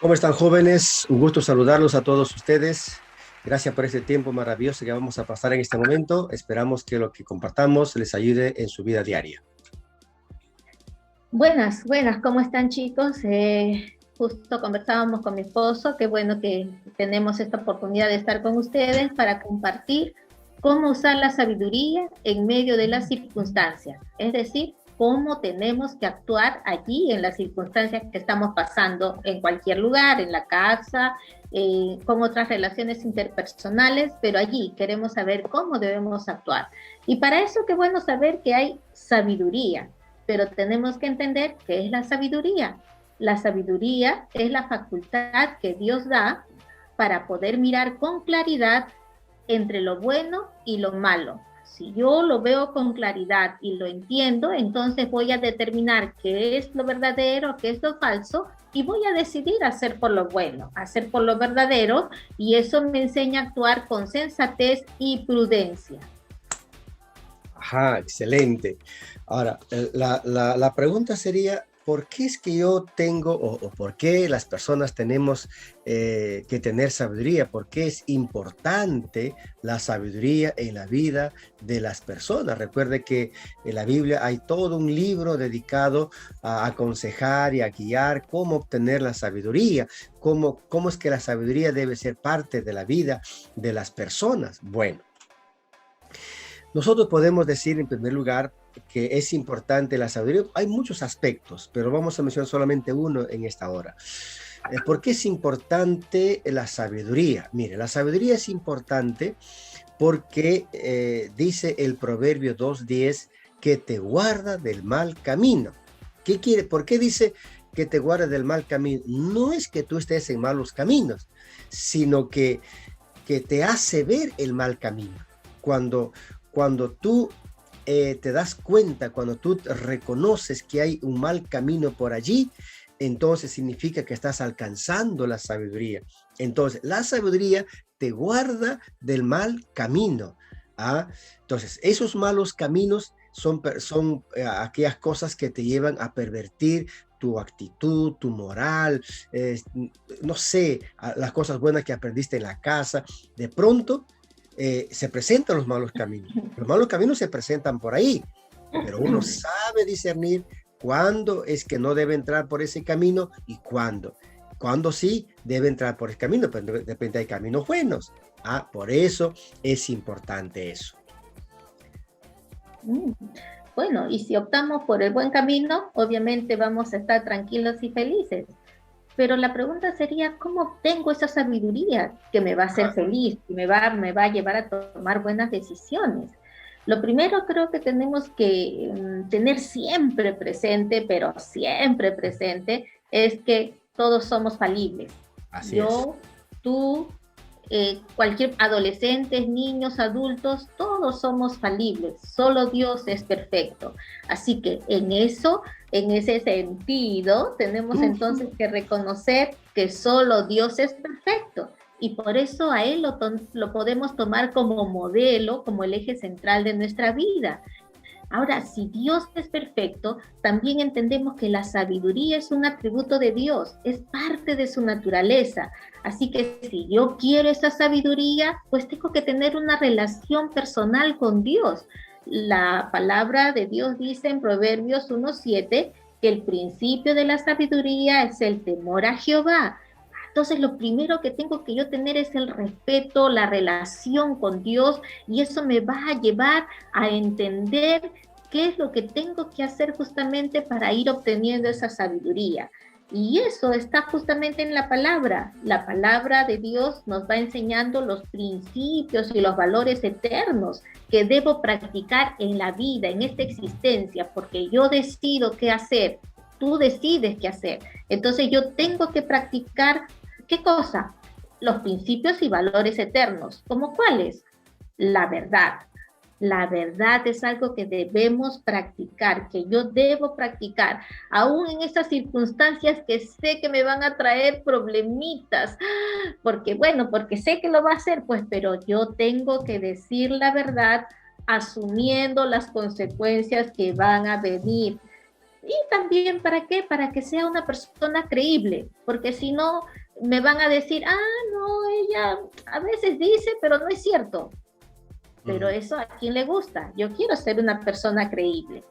¿Cómo están, jóvenes? Un gusto saludarlos a todos ustedes. Gracias por este tiempo maravilloso que vamos a pasar en este momento. Esperamos que lo que compartamos les ayude en su vida diaria. Buenas, buenas, ¿cómo están, chicos? Justo conversábamos con mi esposo, qué bueno que tenemos esta oportunidad de estar con ustedes para compartir cómo usar la sabiduría en medio de las circunstancias, es decir, cómo tenemos que actuar allí en las circunstancias que estamos pasando en cualquier lugar, en la casa, con otras relaciones interpersonales, pero allí queremos saber cómo debemos actuar. Y para eso, qué bueno saber que hay sabiduría, pero tenemos que entender qué es la sabiduría. La sabiduría es la facultad que Dios da para poder mirar con claridad entre lo bueno y lo malo. Si yo lo veo con claridad y lo entiendo, entonces voy a determinar qué es lo verdadero, qué es lo falso, y voy a decidir hacer por lo bueno, hacer por lo verdadero, y eso me enseña a actuar con sensatez y prudencia. Ajá, excelente. Ahora, la pregunta sería, ¿por qué es que yo tengo o por qué las personas tenemos que tener sabiduría? ¿Por qué es importante la sabiduría en la vida de las personas? Recuerde que en la Biblia hay todo un libro dedicado a aconsejar y a guiar cómo obtener la sabiduría, cómo es que la sabiduría debe ser parte de la vida de las personas. Bueno. Nosotros podemos decir en primer lugar que es importante la sabiduría. Hay muchos aspectos, pero vamos a mencionar solamente uno en esta hora. ¿Por qué es importante la sabiduría? Mire, la sabiduría es importante porque dice el Proverbio 2:10 que te guarda del mal camino. ¿Qué quiere? ¿Por qué dice que te guarda del mal camino? No es que tú estés en malos caminos, sino que te hace ver el mal camino. Cuando tú te das cuenta, cuando tú reconoces que hay un mal camino por allí, entonces significa que estás alcanzando la sabiduría. Entonces, la sabiduría te guarda del mal camino. ¿Ah? Entonces, esos malos caminos son aquellas cosas que te llevan a pervertir tu actitud, tu moral, no sé, las cosas buenas que aprendiste en la casa. De pronto, se presentan los malos caminos. Los malos caminos se presentan por ahí, pero uno sabe discernir cuándo es que no debe entrar por ese camino y cuándo sí debe entrar por ese camino, pero de repente hay caminos buenos. Por eso es importante eso. Bueno, y si optamos por el buen camino, obviamente vamos a estar tranquilos y felices. Pero la pregunta sería, ¿cómo obtengo esa sabiduría que me va a hacer feliz, que me va a llevar a tomar buenas decisiones? Lo primero creo que tenemos que tener siempre presente, pero siempre presente, es que todos somos falibles. Así Yo, tú, cualquier adolescentes, niños, adultos, todos somos falibles, solo Dios es perfecto. Así que en ese sentido, tenemos entonces que reconocer que solo Dios es perfecto y por eso a Él lo podemos tomar como modelo, como el eje central de nuestra vida. Ahora, si Dios es perfecto, también entendemos que la sabiduría es un atributo de Dios, es parte de su naturaleza. Así que si yo quiero esa sabiduría, pues tengo que tener una relación personal con Dios. La palabra de Dios dice en Proverbios 1:7 que el principio de la sabiduría es el temor a Jehová. Entonces, lo primero que tengo que yo tener es el respeto, la relación con Dios, y eso me va a llevar a entender qué es lo que tengo que hacer justamente para ir obteniendo esa sabiduría. Y eso está justamente en la palabra. La palabra de Dios nos va enseñando los principios y los valores eternos que debo practicar en la vida, en esta existencia, porque yo decido qué hacer, tú decides qué hacer. Entonces yo tengo que practicar. ¿Qué cosa? Los principios y valores eternos. ¿Cómo cuáles? La verdad. La verdad es algo que debemos practicar, que yo debo practicar, aún en esas circunstancias que sé que me van a traer problemitas, porque bueno, porque sé que lo va a hacer, pues, pero yo tengo que decir la verdad asumiendo las consecuencias que van a venir. Y también, ¿para qué? Para que sea una persona creíble, porque si no, me van a decir, no, ella a veces dice, pero no es cierto. Pero eso a quién le gusta. Yo quiero ser una persona creíble.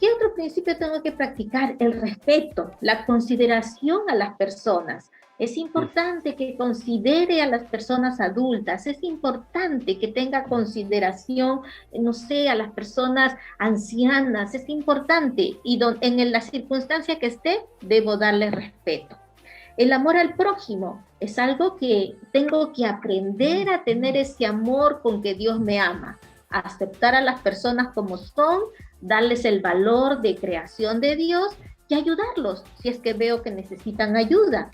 ¿Qué otro principio tengo que practicar? El respeto, la consideración a las personas. Es importante que considere a las personas adultas, es importante que tenga consideración, no sé, a las personas ancianas, es importante. Y en la circunstancia que esté, debo darle respeto. El amor al prójimo es algo que tengo que aprender a tener ese amor con que Dios me ama, a aceptar a las personas como son, darles el valor de creación de Dios y ayudarlos si es que veo que necesitan ayuda.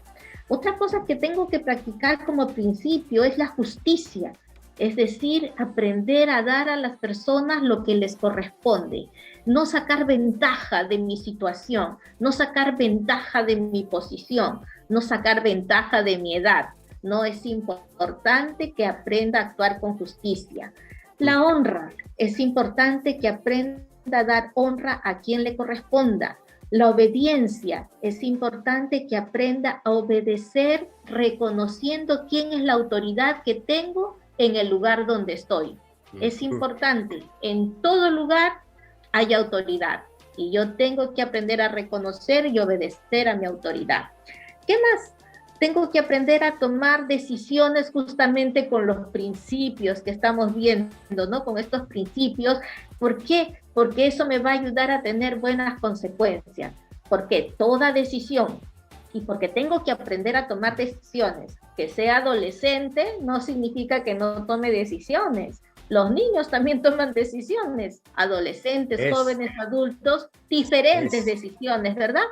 Otra cosa que tengo que practicar como principio es la justicia, es decir, aprender a dar a las personas lo que les corresponde, no sacar ventaja de mi situación, no sacar ventaja de mi posición, no sacar ventaja de mi edad. No, es importante que aprenda a actuar con justicia. La honra, es importante que aprenda a dar honra a quien le corresponda. La obediencia, es importante que aprenda a obedecer reconociendo quién es la autoridad que tengo en el lugar donde estoy. Es importante, en todo lugar hay autoridad y yo tengo que aprender a reconocer y obedecer a mi autoridad. ¿Qué más? Tengo que aprender a tomar decisiones justamente con los principios que estamos viendo, ¿no? Con estos principios. ¿Por qué? Porque eso me va a ayudar a tener buenas consecuencias. Porque toda decisión, y porque tengo que aprender a tomar decisiones, que sea adolescente no significa que no tome decisiones. Los niños también toman decisiones, adolescentes, jóvenes, adultos, diferentes decisiones, ¿verdad?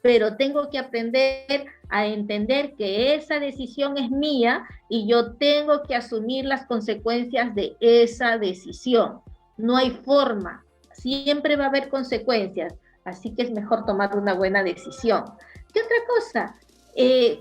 Pero tengo que aprender a entender que esa decisión es mía y yo tengo que asumir las consecuencias de esa decisión. No hay forma, siempre va a haber consecuencias, así que es mejor tomar una buena decisión. ¿Qué otra cosa?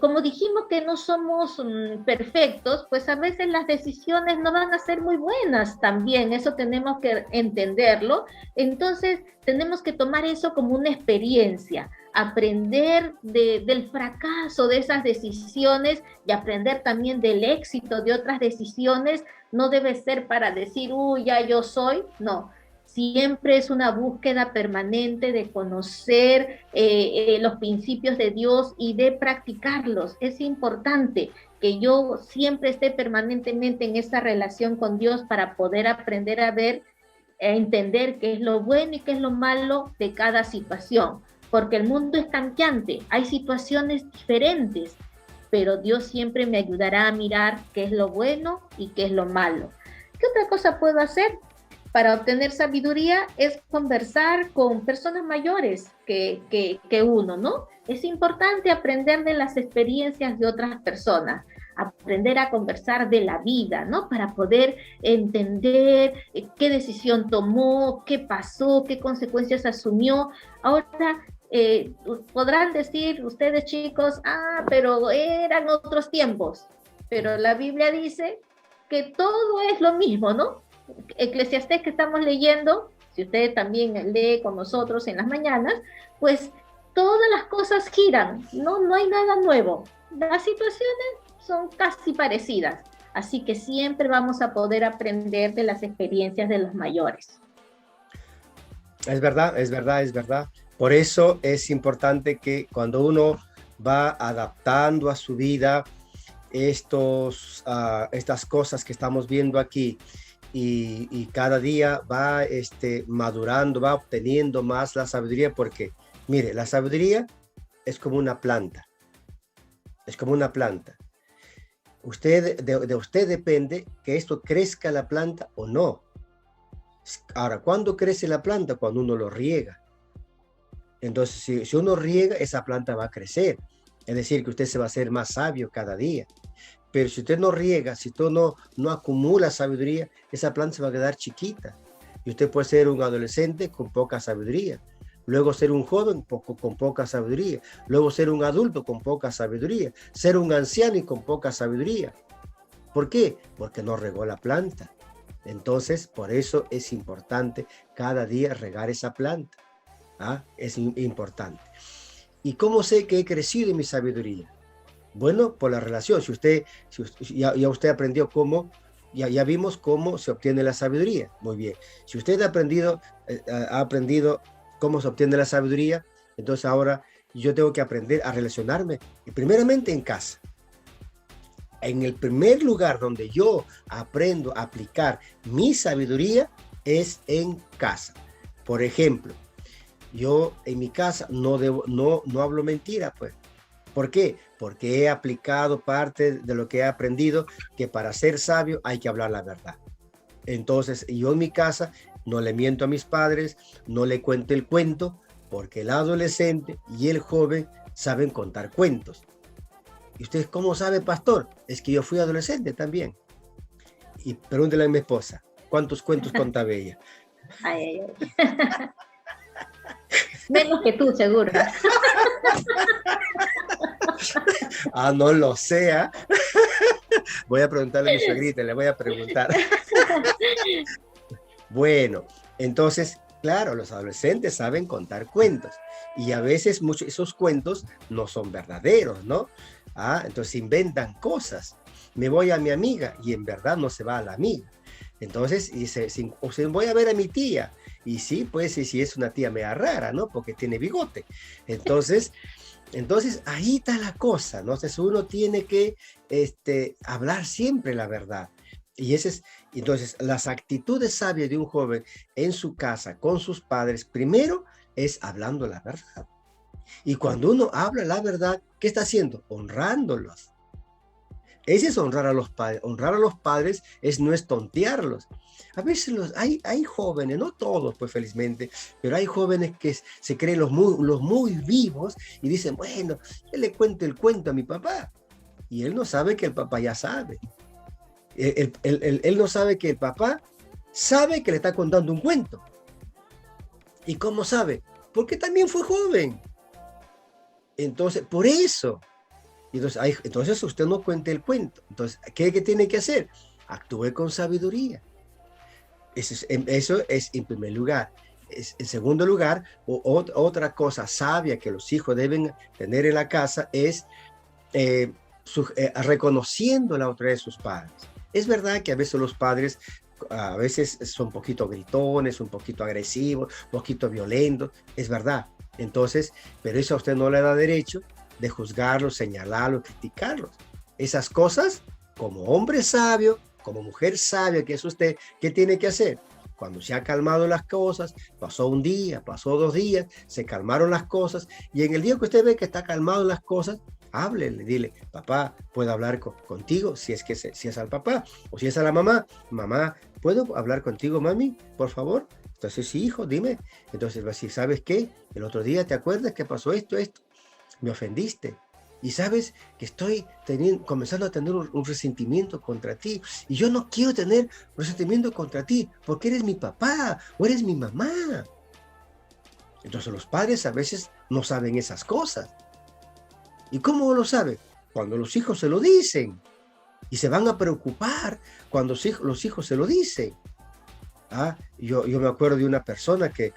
Como dijimos que no somos perfectos, pues a veces las decisiones no van a ser muy buenas también, eso tenemos que entenderlo. Entonces tenemos que tomar eso como una experiencia, aprender del fracaso de esas decisiones y aprender también del éxito de otras decisiones. No debe ser para decir, ya yo soy, no. Siempre es una búsqueda permanente de conocer los principios de Dios y de practicarlos. Es importante que yo siempre esté permanentemente en esa relación con Dios para poder aprender a ver, a entender qué es lo bueno y qué es lo malo de cada situación. Porque el mundo es cambiante, hay situaciones diferentes, pero Dios siempre me ayudará a mirar qué es lo bueno y qué es lo malo. ¿Qué otra cosa puedo hacer? Para obtener sabiduría es conversar con personas mayores que uno, ¿no? Es importante aprender de las experiencias de otras personas, aprender a conversar de la vida, ¿no? Para poder entender qué decisión tomó, qué pasó, qué consecuencias asumió. Ahora, podrán decir ustedes chicos, pero eran otros tiempos, pero la Biblia dice que todo es lo mismo, ¿no? Eclesiastés que estamos leyendo, si usted también lee con nosotros en las mañanas, pues todas las cosas giran, no hay nada nuevo. Las situaciones son casi parecidas, así que siempre vamos a poder aprender de las experiencias de los mayores. Es verdad, es verdad, es verdad. Por eso es importante que cuando uno va adaptando a su vida estas cosas que estamos viendo aquí, y cada día va madurando, va obteniendo más la sabiduría, porque, mire, la sabiduría es como una planta, es como una planta. De usted depende que esto crezca la planta o no. Ahora, ¿cuándo crece la planta? Cuando uno lo riega. Entonces, si uno riega, esa planta va a crecer. Es decir, que usted se va a hacer más sabio cada día. Pero si usted no riega, si usted no acumula sabiduría, esa planta se va a quedar chiquita. Y usted puede ser un adolescente con poca sabiduría, luego ser un joven con poca sabiduría, luego ser un adulto con poca sabiduría, ser un anciano y con poca sabiduría. ¿Por qué? Porque no regó la planta. Entonces, por eso es importante cada día regar esa planta. ¿Ah? Es importante. ¿Y cómo sé que he crecido en mi sabiduría? Bueno, por la relación. Ya usted aprendió cómo, ya vimos cómo se obtiene la sabiduría. Muy bien. Si usted ha aprendido cómo se obtiene la sabiduría, entonces ahora yo tengo que aprender a relacionarme, y primeramente en casa. En el primer lugar donde yo aprendo a aplicar mi sabiduría es en casa. Por ejemplo, yo en mi casa no hablo mentira, pues. ¿Por qué? Porque he aplicado parte de lo que he aprendido, que para ser sabio hay que hablar la verdad. Entonces, yo en mi casa no le miento a mis padres, no le cuento el cuento, porque el adolescente y el joven saben contar cuentos. ¿Y usted cómo sabe, pastor? Es que yo fui adolescente también. Y pregúntele a mi esposa, ¿cuántos cuentos contaba ella? Ay, ay, ay. Menos que tú, seguro. Ah, no lo sé. Voy a preguntarle a mi suegrita, le voy a preguntar. Bueno, entonces, claro, los adolescentes saben contar cuentos y a veces muchos esos cuentos no son verdaderos, ¿no? Entonces inventan cosas. Me voy a mi amiga y en verdad no se va a la amiga. Entonces dice, voy a ver a mi tía. Y sí, pues sí es una tía media rara, ¿no? Porque tiene bigote. Entonces ahí está la cosa, ¿no? Entonces uno tiene que hablar siempre la verdad. Y entonces las actitudes sabias de un joven en su casa, con sus padres, primero es hablando la verdad. Y cuando uno habla la verdad, ¿qué está haciendo? Honrándolos. Ese es honrar a los padres. Honrar a los padres no es tontearlos. A veces hay jóvenes, no todos, pues felizmente, pero hay jóvenes que se creen los muy vivos y dicen, bueno, yo le cuento el cuento a mi papá. Y él no sabe que el papá ya sabe. Él no sabe que el papá sabe que le está contando un cuento. ¿Y cómo sabe? Porque también fue joven. Entonces, por eso. Entonces usted no cuente el cuento. Entonces, ¿qué tiene que hacer? Actúe con sabiduría. Eso es en primer lugar. En segundo lugar, otra cosa sabia que los hijos deben tener en la casa es reconociendo la autoridad de sus padres. Es verdad que a veces los padres son un poquito gritones, un poquito agresivos, un poquito violentos, es verdad. Entonces, pero eso a usted no le da derecho de juzgarlos, señalarlos, criticarlos. Esas cosas, como hombre sabio, como mujer sabia que es usted, ¿qué tiene que hacer? Cuando se han calmado las cosas, pasó un día, pasó 2 días, se calmaron las cosas, y en el día que usted ve que está calmado las cosas, háblele, dile, papá, ¿puedo hablar contigo? Si es al papá, o si es a la mamá, mamá, ¿puedo hablar contigo, mami? Por favor. Entonces, sí, hijo, dime. Entonces, si sabes qué, el otro día, ¿te acuerdas que pasó esto? Me ofendiste. Y sabes que estoy comenzando a tener un resentimiento contra ti. Y yo no quiero tener resentimiento contra ti porque eres mi papá o eres mi mamá. Entonces los padres a veces no saben esas cosas. ¿Y cómo lo saben? Cuando los hijos se lo dicen. Y se van a preocupar cuando los hijos se lo dicen. Yo me acuerdo de una persona que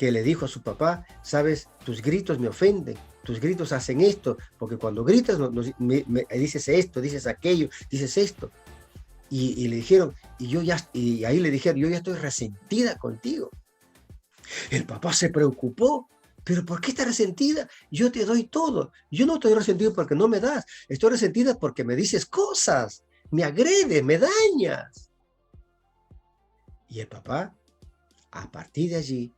le dijo a su papá, sabes, tus gritos me ofenden. Tus gritos hacen esto, porque cuando gritas me dices esto, dices aquello, dices esto. Y le dijeron, y ahí le dijeron, yo ya estoy resentida contigo. El papá se preocupó, pero ¿por qué estás resentida? Yo te doy todo. Yo no estoy resentido porque no me das, estoy resentida porque me dices cosas, me agredes, me dañas. Y el papá, a partir de allí,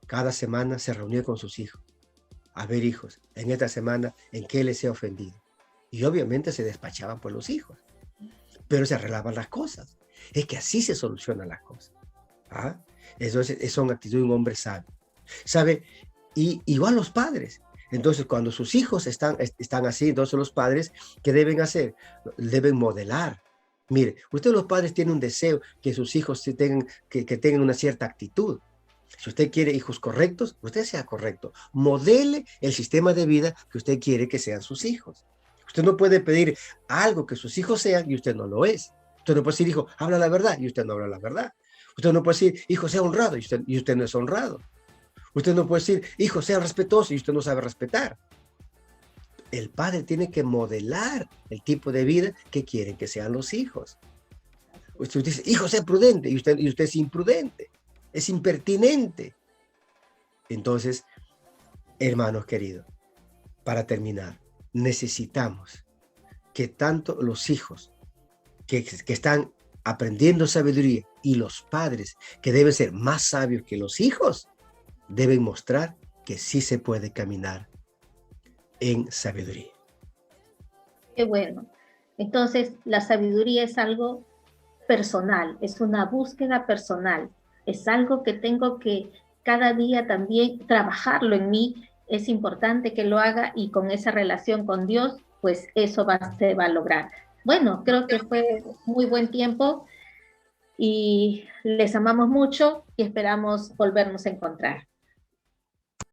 cada semana se reunió con sus hijos. A ver, hijos, en esta semana, ¿en qué les he ofendido? Y obviamente se despachaban por los hijos, pero se arreglaban las cosas. Es que así se solucionan las cosas. Eso son actitudes de un hombre sabio. ¿Sabe? Y igual los padres. Entonces, cuando sus hijos están así, entonces los padres, ¿qué deben hacer? Deben modelar. Mire, ustedes los padres tienen un deseo que sus hijos tengan, que tengan una cierta actitud. Si usted quiere hijos correctos, usted sea correcto. Modele el sistema de vida que usted quiere que sean sus hijos. Usted no puede pedir algo que sus hijos sean y usted no lo es. Usted no puede decir, hijo, habla la verdad y usted no habla la verdad. Usted no puede decir, hijo, sea honrado y usted no es honrado. Usted no puede decir, hijo, sea respetuoso y usted no sabe respetar. El padre tiene que modelar el tipo de vida que quieren que sean los hijos. Usted dice, hijo, sea prudente y usted es imprudente, es impertinente. Entonces, hermanos queridos, para terminar, necesitamos que tanto los hijos que están aprendiendo sabiduría y los padres que deben ser más sabios que los hijos, deben mostrar que sí se puede caminar en sabiduría. Qué bueno. Entonces, la sabiduría es algo personal, es una búsqueda personal, es algo que tengo que cada día también trabajarlo en mí. Es importante que lo haga y con esa relación con Dios, pues eso se va a lograr. Bueno, creo que fue muy buen tiempo y les amamos mucho y esperamos volvernos a encontrar.